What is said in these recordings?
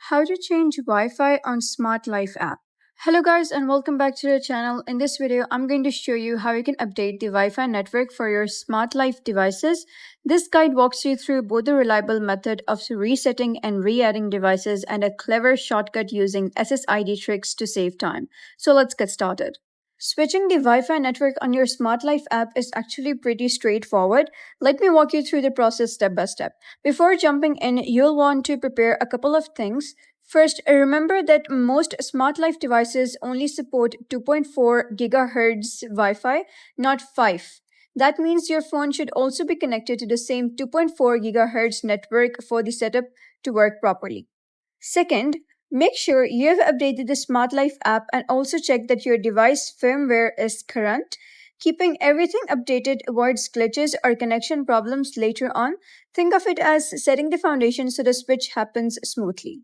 How to change Wi-Fi on Smart Life app. Hello guys and welcome back to the channel. In this video, I'm going to show you how you can update the Wi-Fi network for your Smart Life devices. This guide walks you through both the reliable method of resetting and re-adding devices and a clever shortcut using SSID tricks to save time. So let's get started. Switching the Wi-Fi network on your Smart Life app is actually pretty straightforward. Let me walk you through the process step by step. Before jumping in, you'll want to prepare a couple of things. First, remember that most Smart Life devices only support 2.4 GHz Wi-Fi, not 5. That means your phone should also be connected to the same 2.4 GHz network for the setup to work properly. Second, make sure you have updated the Smart Life app and also check that your device firmware is current. Keeping everything updated avoids glitches or connection problems later on. Think of it as setting the foundation so the switch happens smoothly.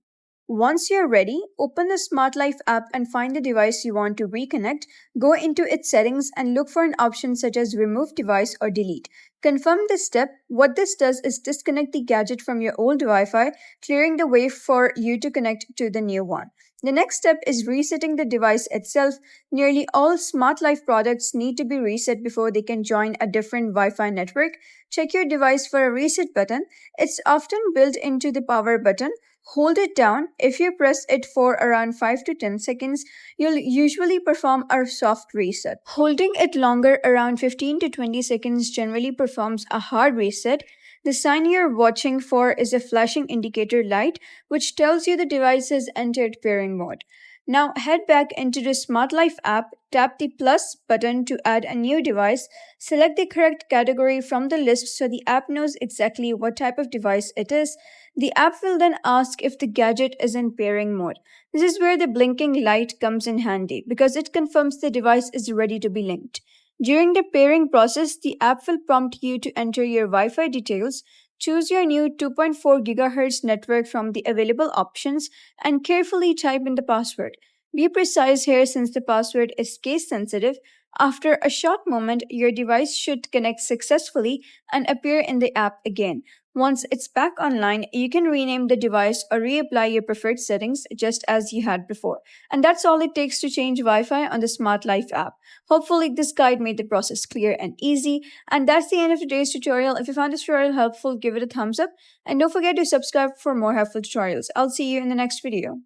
Once you're ready, open the Smart Life app and find the device you want to reconnect. Go into its settings and look for an option such as Remove Device or Delete. Confirm this step. What this does is disconnect the gadget from your old Wi-Fi, clearing the way for you to connect to the new one. The next step is resetting the device itself. Nearly all Smart Life products need to be reset before they can join a different Wi-Fi network. Check your device for a reset button. It's often built into the power button. Hold it down. If you press it for around 5 to 10 seconds, you'll usually perform a soft reset. Holding it longer, around 15 to 20 seconds, generally performs a hard reset. The sign you're watching for is a flashing indicator light, which tells you the device has entered pairing mode. Now head back into the Smart Life app, tap the plus button to add a new device, select the correct category from the list so the app knows exactly what type of device it is. The app will then ask if the gadget is in pairing mode. This is where the blinking light comes in handy because it confirms the device is ready to be linked. During the pairing process, the app will prompt you to enter your Wi-Fi details. Choose your new 2.4 GHz network from the available options and carefully type in the password. Be precise here since the password is case sensitive. After a short moment, your device should connect successfully and appear in the app again. Once it's back online, you can rename the device or reapply your preferred settings just as you had before. And that's all it takes to change Wi-Fi on the Smart Life app. Hopefully, this guide made the process clear and easy. And that's the end of today's tutorial. If you found this tutorial helpful, give it a thumbs up. And don't forget to subscribe for more helpful tutorials. I'll see you in the next video.